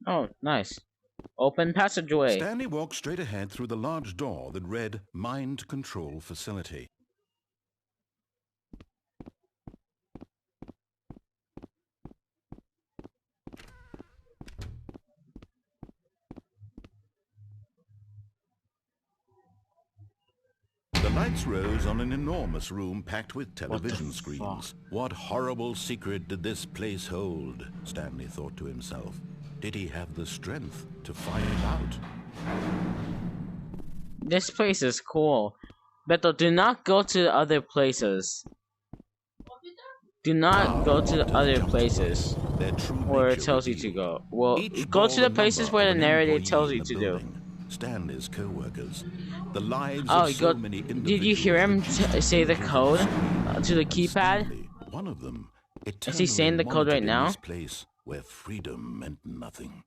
Oh, nice. Open passageway. Stanley walked straight ahead through the large door that read Mind Control Facility. The lights rose on an enormous room packed with television screens. What horrible secret did this place hold? Stanley thought to himself. Did he have the strength to find out? This place is cool. Beto, do not go to other places. Do not go to the other places where it tells you to go. Well, go to the places where the narrator tells you to do. Stanley's co-workers. The lives Oh, of so many did you hear him say the code to the keypad? Stanley, one of them, Is he saying the code right now? This place where freedom meant nothing.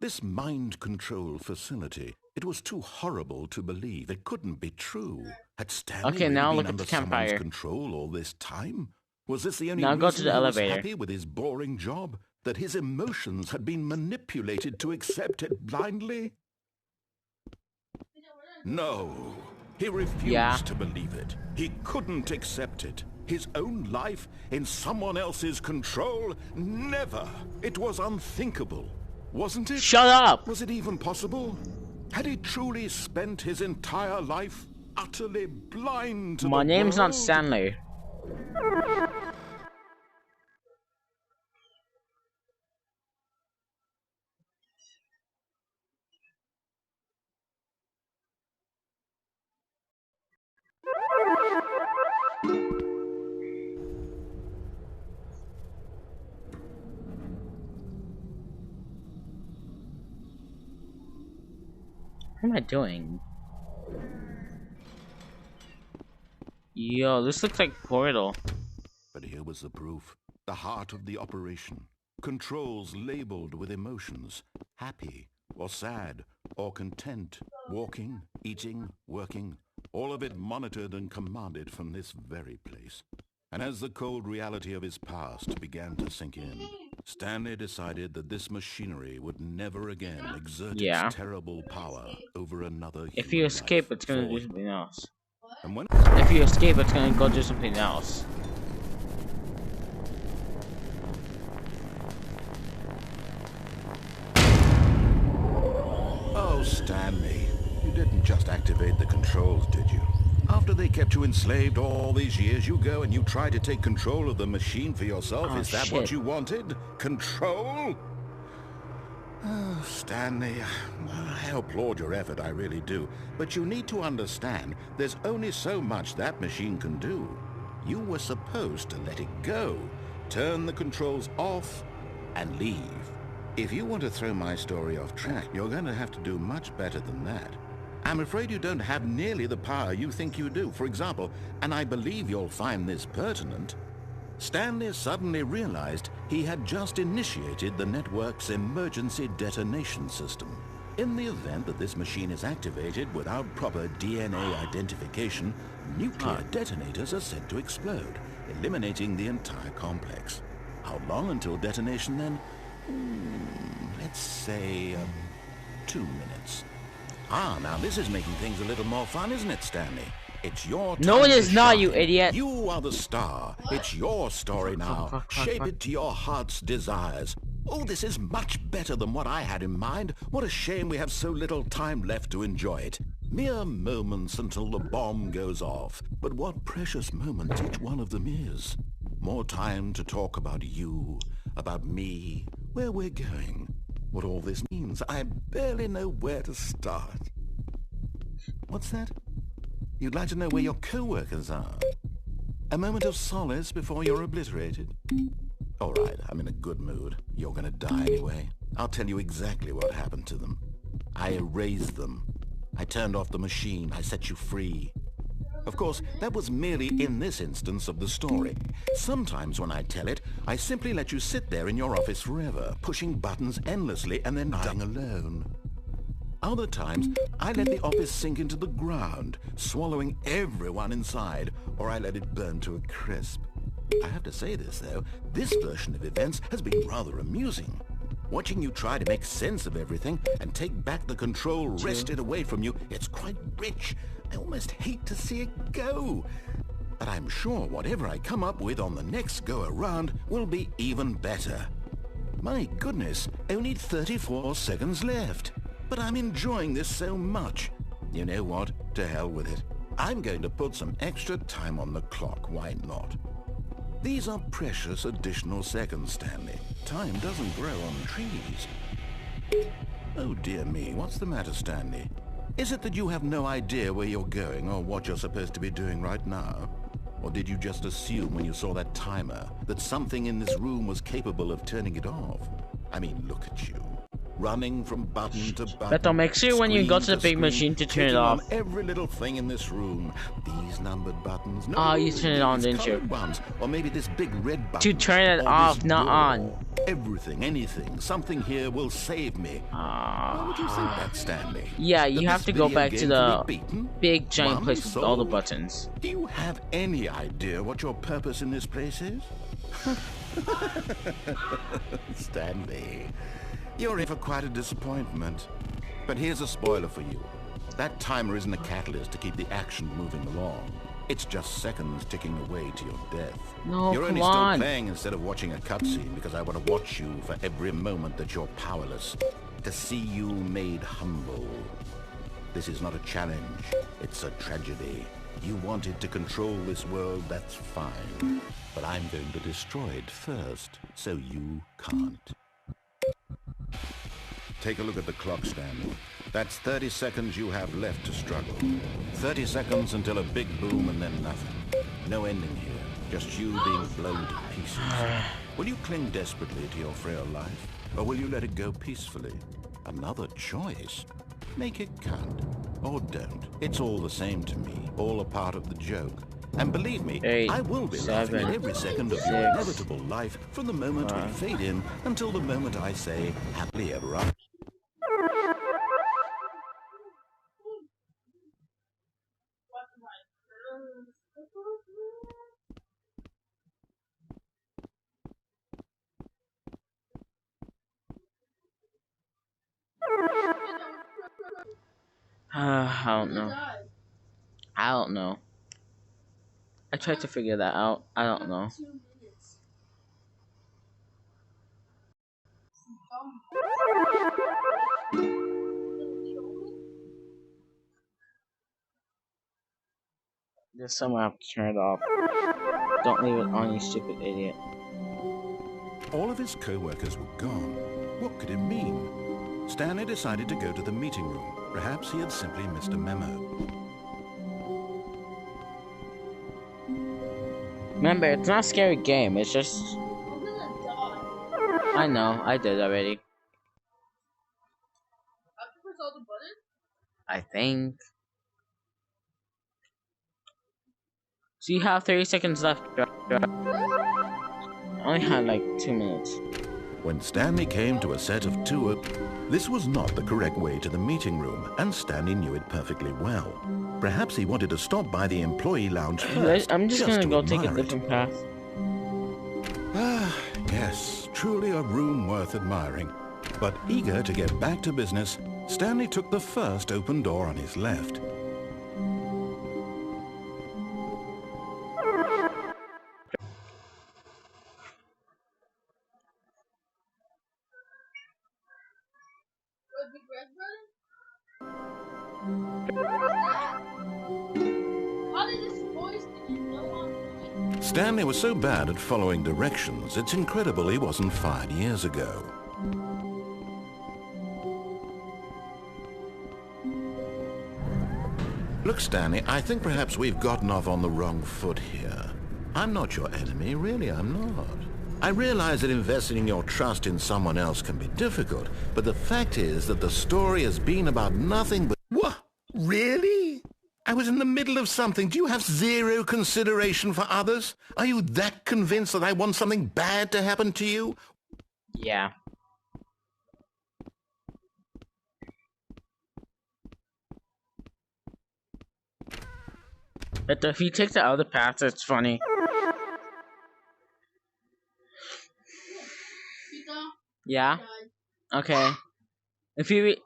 This mind control facility, it was too horrible to believe. It couldn't be true. Had Stanley Okay, now really look been at the under someone's campfire. control all this time? Was this the only Now go reason to the he was elevator. happy with his boring job? That his emotions had been manipulated to accept it blindly? No, he refused to believe it. He couldn't accept it. His own life in someone else's control? Never. It was unthinkable. Wasn't it? Shut up! Was it even possible? Had he truly spent his entire life utterly blind to My the name's not world? Stanley. What am I doing? Yo, this looks like Portal. But here was the proof. The heart of the operation. Controls labeled with emotions. Happy or sad or content. Walking, eating, working. All of it monitored and commanded from this very place. And as the cold reality of his past began to sink in, Stanley decided that this machinery would never again exert its terrible power over another If human you escape, life. it's gonna do something else. And when If you escape, it's gonna go do something else. Oh, Stanley, you didn't just activate the controls, did you? After they kept you enslaved all these years, you go and you try to take control of the machine for yourself. Oh, Is that shit. what you wanted? Control? Oh, Stanley, I applaud your effort, I really do. But you need to understand, there's only so much that machine can do. You were supposed to let it go, turn the controls off, and leave. If you want to throw my story off track, you're going to have to do much better than that. I'm afraid you don't have nearly the power you think you do. For example, and I believe you'll find this pertinent, Stanley suddenly realized he had just initiated the network's emergency detonation system. In the event that this machine is activated without proper DNA identification, nuclear detonators are said to explode, eliminating the entire complex. How long until detonation then? Let's say 2 minutes. Ah, now this is making things a little more fun, isn't it, Stanley? It's your time. No, it to is not, shine. you idiot. You are the star. It's your story now. Shape it to your heart's desires. Oh, this is much better than what I had in mind. What a shame we have so little time left to enjoy it. Mere moments until the bomb goes off. But what precious moments each one of them is. More time to talk about you, about me, where we're going, what all this means. I barely know where to start. What's that? You'd like to know where your co-workers are? A moment of solace before you're obliterated? All right, I'm in a good mood. You're gonna die anyway. I'll tell you exactly what happened to them. I erased them. I turned off the machine. I set you free. Of course, that was merely in this instance of the story. Sometimes when I tell it, I simply let you sit there in your office forever, pushing buttons endlessly and then dying alone. Other times, I let the office sink into the ground, swallowing everyone inside, or I let it burn to a crisp. I have to say this, though, this version of events has been rather amusing. Watching you try to make sense of everything and take back the control wrested away from you, it's quite rich. I almost hate to see it go. But I'm sure whatever I come up with on the next go-around will be even better. My goodness, only 34 seconds left. But I'm enjoying this so much. You know what? To hell with it. I'm going to put some extra time on the clock. Why not? These are precious additional seconds, Stanley. Time doesn't grow on trees. Oh dear me, what's the matter, Stanley? Is it that you have no idea where you're going or what you're supposed to be doing right now? Or did you just assume when you saw that timer that something in this room was capable of turning it off? I mean, look at you. Running from button to button. Beto, make sure when you go to the big machine to turn it off. On every little thing in this room. These numbered buttons. No, oh, you turned it on, didn't you? Ones, or maybe this big red button. To turn it off, not on. Everything, anything, something here will save me. What would you think that, Stanley? Yeah, you have to go back to the big giant place with all the buttons. Do you have any idea what your purpose in this place is? Stanley, you're in for quite a disappointment. But here's a spoiler for you. That timer isn't a catalyst to keep the action moving along. It's just seconds ticking away to your death. No, you're only come on. still playing instead of watching a cutscene because I want to watch you for every moment that you're powerless. To see you made humble. This is not a challenge. It's a tragedy. You wanted to control this world, that's fine. But I'm going to destroy it first, so you can't. Take a look at the clock, Stanley. That's 30 seconds you have left to struggle. 30 seconds until a big boom and then nothing. No ending here. Just you being blown to pieces. Will you cling desperately to your frail life? Or will you let it go peacefully? Another choice. Make it count. Or don't. It's all the same to me. All a part of the joke. And believe me, 8, I will be 7, laughing at every second of 6, your inevitable life from the moment 5. we fade in until the moment I say, happily ever after. I don't know. I don't know. I tried to figure that out. I don't know. Just someone have to turn it off. Don't leave it on, you stupid idiot. All of his co-workers were gone. What could it mean? Stanley decided to go to the meeting room. Perhaps he had simply missed a memo. Remember, it's not a scary game, it's just... I know, I did already. I think. So you have 30 seconds left. I only had like 2 minutes. When Stanley came to a set of two, this was not the correct way to the meeting room, and Stanley knew it perfectly well. Perhaps he wanted to stop by the employee lounge first. I'm just gonna go take a admire it. different path. Ah, yes, truly a room worth admiring. But eager to get back to business, Stanley took the first open door on his left. Stanley was so bad at following directions, it's incredible he wasn't fired years ago. Look, Stanley, I think perhaps we've gotten off on the wrong foot here. I'm not your enemy, really, I'm not. I realize that investing your trust in someone else can be difficult, but the fact is that the story has been about nothing but... What? Really? I was in the middle of something. Do you have zero consideration for others? Are you that convinced that I want something bad to happen to you? Yeah. But if you take the other path, it's funny. Yeah? Okay. If you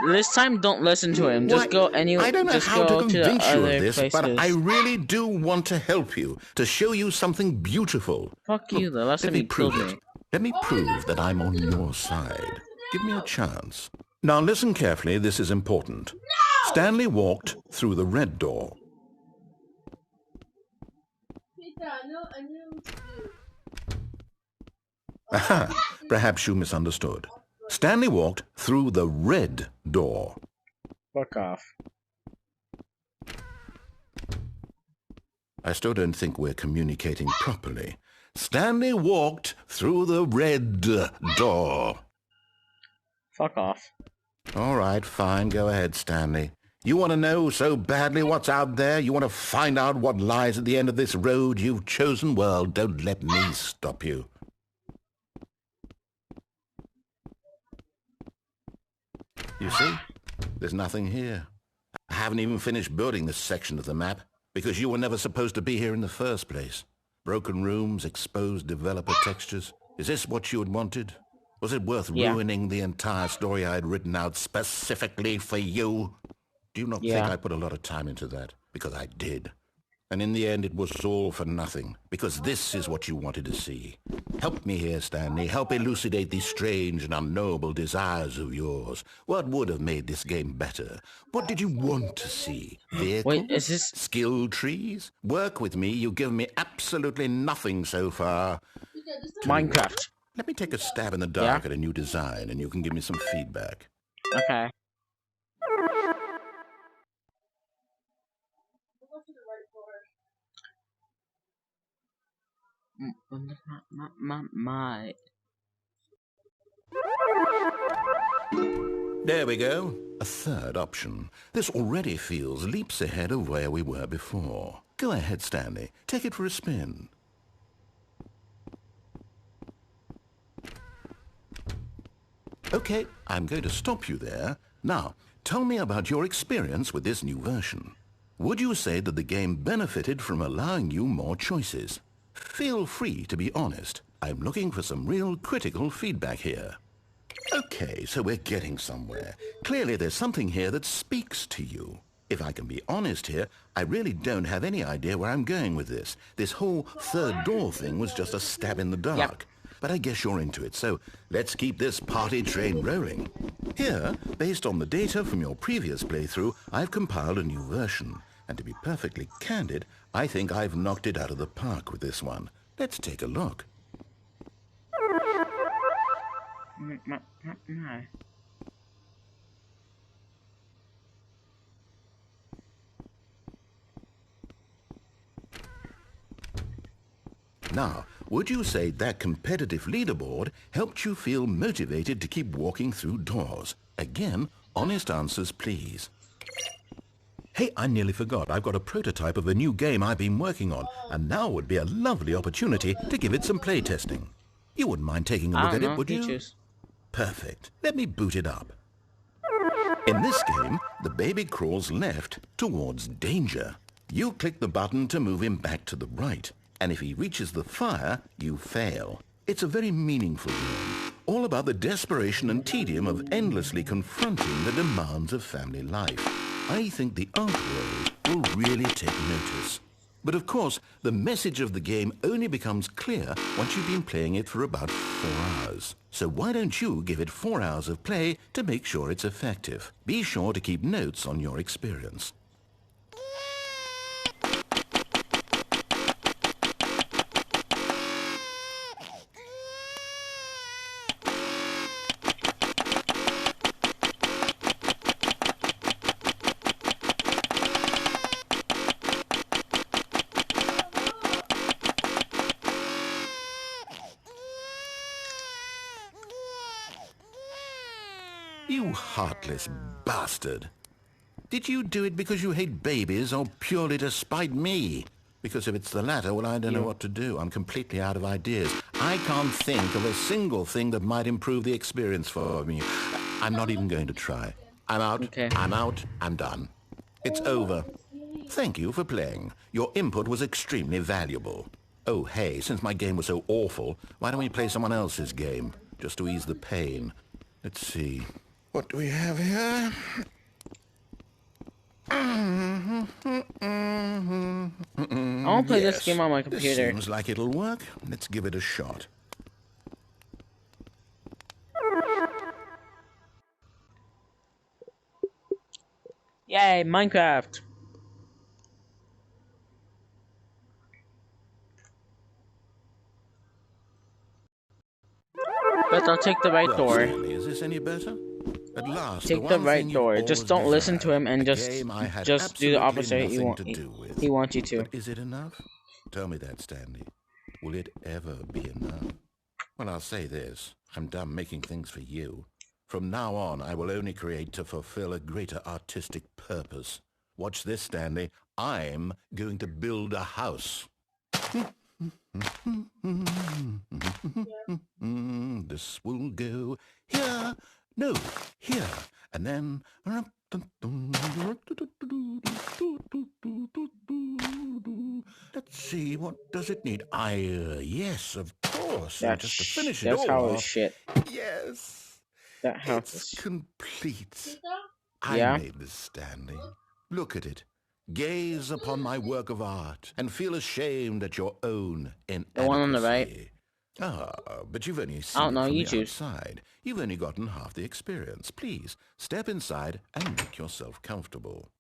this time, don't listen to him. Just go I don't know Just how to go to the convince you of other this, places. but I really do want to help you, to show you something beautiful. Fuck you. The last time you killed me. Let me prove that I'm on your side. Give me a chance. Now listen carefully, this is important. Stanley walked through the red door. Aha, perhaps you misunderstood. Stanley walked through the red door. Fuck off. I still don't think we're communicating properly. Stanley walked through the red door. Fuck off. All right, fine. Go ahead, Stanley. You want to know so badly what's out there? You want to find out what lies at the end of this road you've chosen? Well, don't let me stop you. You see? There's nothing here. I haven't even finished building this section of the map because you were never supposed to be here in the first place. Broken rooms, exposed developer textures. Is this what you had wanted? Was it worth ruining the entire story I had written out specifically for you? Do you not think I put a lot of time into that? Because I did. And in the end, it was all for nothing, because this is what you wanted to see. Help me here, Stanley. Help elucidate these strange and unknowable desires of yours. What would have made this game better? What did you want to see? Vehicles? Wait, is this... Skill trees? Work with me. You've given me absolutely nothing so far. Minecraft. Let me take a stab in the dark at a new design, and you can give me some feedback. Okay. My. There we go. A third option. This already feels leaps ahead of where we were before. Go ahead, Stanley. Take it for a spin. Okay, I'm going to stop you there. Now, tell me about your experience with this new version. Would you say that the game benefited from allowing you more choices? Feel free to be honest. I'm looking for some real critical feedback here. Okay, so we're getting somewhere. Clearly there's something here that speaks to you. If I can be honest here, I really don't have any idea where I'm going with this. This whole third door thing was just a stab in the dark. Yep. But I guess you're into it, so let's keep this party train rolling. Here, based on the data from your previous playthrough, I've compiled a new version. And to be perfectly candid, I think I've knocked it out of the park with this one. Let's take a look. No. Now, would you say that competitive leaderboard helped you feel motivated to keep walking through doors? Again, honest answers, please. Hey, I nearly forgot. I've got a prototype of a new game I've been working on, and now would be a lovely opportunity to give it some playtesting. You wouldn't mind taking a look at it, would you? Perfect. Let me boot it up. In this game, the baby crawls left towards danger. You click the button to move him back to the right, and if he reaches the fire, you fail. It's a very meaningful game, all about the desperation and tedium of endlessly confronting the demands of family life. I think the art world will really take notice. But of course, the message of the game only becomes clear once you've been playing it for about 4 hours. So why don't you give it 4 hours of play to make sure it's effective? Be sure to keep notes on your experience. You heartless bastard. Did you do it because you hate babies or purely to spite me? Because if it's the latter, well, I don't know what to do. I'm completely out of ideas. I can't think of a single thing that might improve the experience for me. I'm not even going to try. I'm out. Okay. I'm out. I'm done. It's over. Thank you for playing. Your input was extremely valuable. Oh, hey, since my game was so awful, why don't we play someone else's game? just to ease the pain. Let's see. What do we have here? I want to play this game on my computer. This seems like it'll work. Let's give it a shot. Yay, Minecraft! But I'll take the right door. Is this any better? At last, take the right door. Just don't listen to him and just do the opposite he wants you to. But is it enough? Tell me that, Stanley. Will it ever be enough? Well, I'll say this. I'm done making things for you. From now on, I will only create to fulfill a greater artistic purpose. Watch this, Stanley. I'm going to build a house. This will go here. No, here. And then... Let's see, what does it need? Yes, of course. Just to finish it all off. Shit. Yes. That house is complete. Yeah? I made this, Stanley. Look at it. Gaze upon my work of art and feel ashamed at your own inadequacy. The one on the right? But you've only seen it from the outside. You've only gotten half the experience. Please, step inside and make yourself comfortable.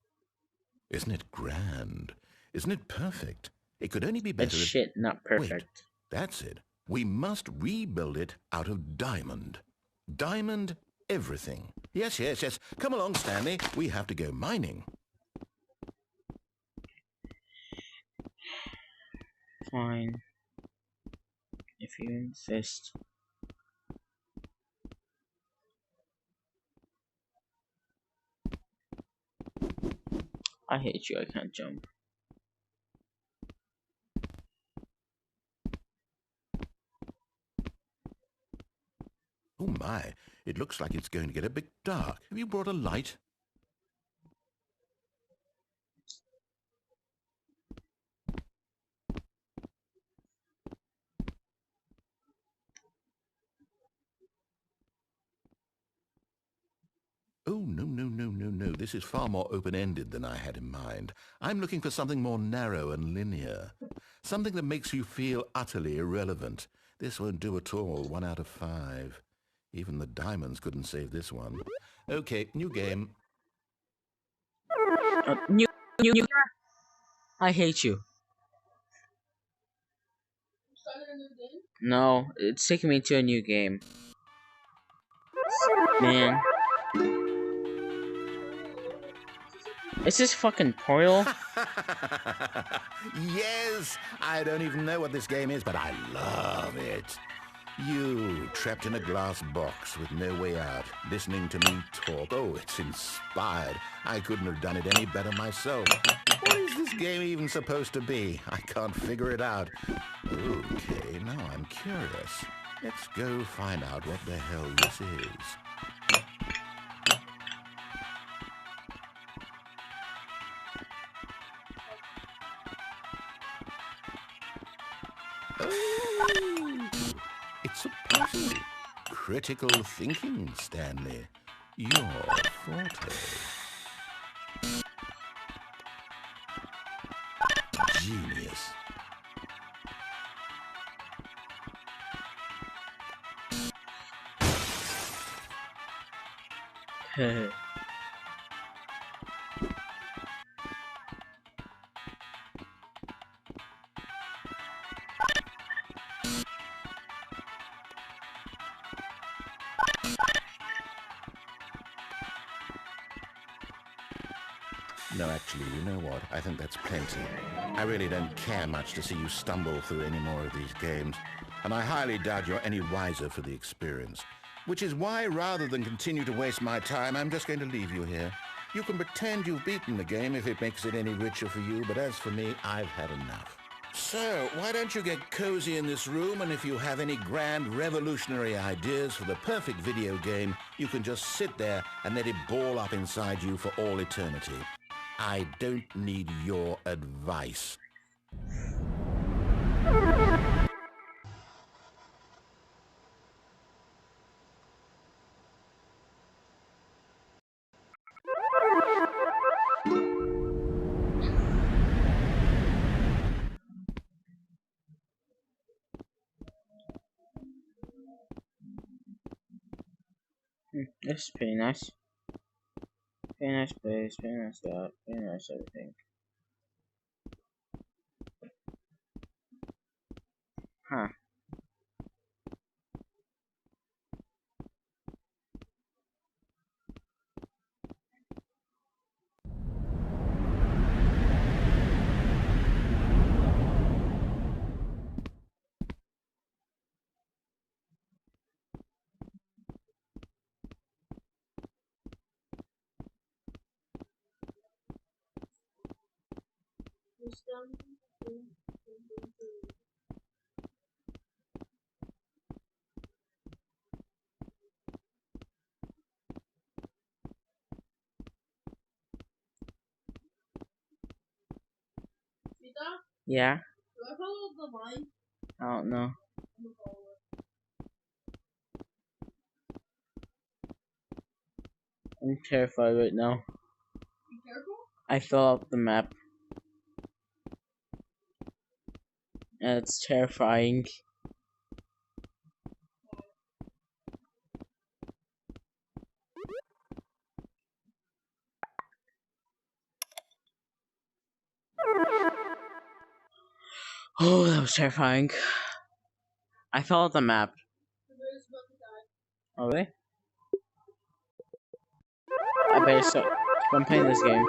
Isn't it grand? Isn't it perfect? It could only be better. It's shit, not perfect. Wait, that's it. We must rebuild it out of diamond. Diamond everything. Yes. Come along, Stanley. We have to go mining. Fine. If you insist. I hate you, I can't jump. Oh my, it looks like it's going to get a bit dark. Have you brought a light? Oh, no. This is far more open-ended than I had in mind. I'm looking for something more narrow and linear. Something that makes you feel utterly irrelevant. This won't do at all. 1 out of 5. Even the diamonds couldn't save this one. Okay, new game. New. I hate you. No, it's taking me to a new game. Man. Is this fucking Portal? Yes! I don't even know what this game is, but I love it. You, trapped in a glass box with no way out, listening to me talk. Oh, it's inspired. I couldn't have done it any better myself. What is this game even supposed to be? I can't figure it out. Okay, now I'm curious. Let's go find out what the hell this is. Oh, it's a puzzle. Critical thinking, Stanley. Your forte. Genius. No, actually, you know what? I think that's plenty. I really don't care much to see you stumble through any more of these games, and I highly doubt you're any wiser for the experience. Which is why, rather than continue to waste my time, I'm just going to leave you here. You can pretend you've beaten the game if it makes it any richer for you, but as for me, I've had enough. So, why don't you get cozy in this room, and if you have any grand revolutionary ideas for the perfect video game, you can just sit there and let it ball up inside you for all eternity. I don't need your advice. This is pretty nice. Pretty nice place, pretty nice that, pretty nice everything. Huh. Yeah? Do I follow the line? I don't know. I'm gonna follow it. I'm terrified right now. Be careful. I fill out the map. And it's terrifying. Oh, that was terrifying. I fell off the map. Everybody's about to die. Oh, really? I better stop. I'm playing this game.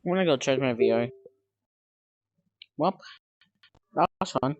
I'm gonna go charge my VR. Well, that was fun.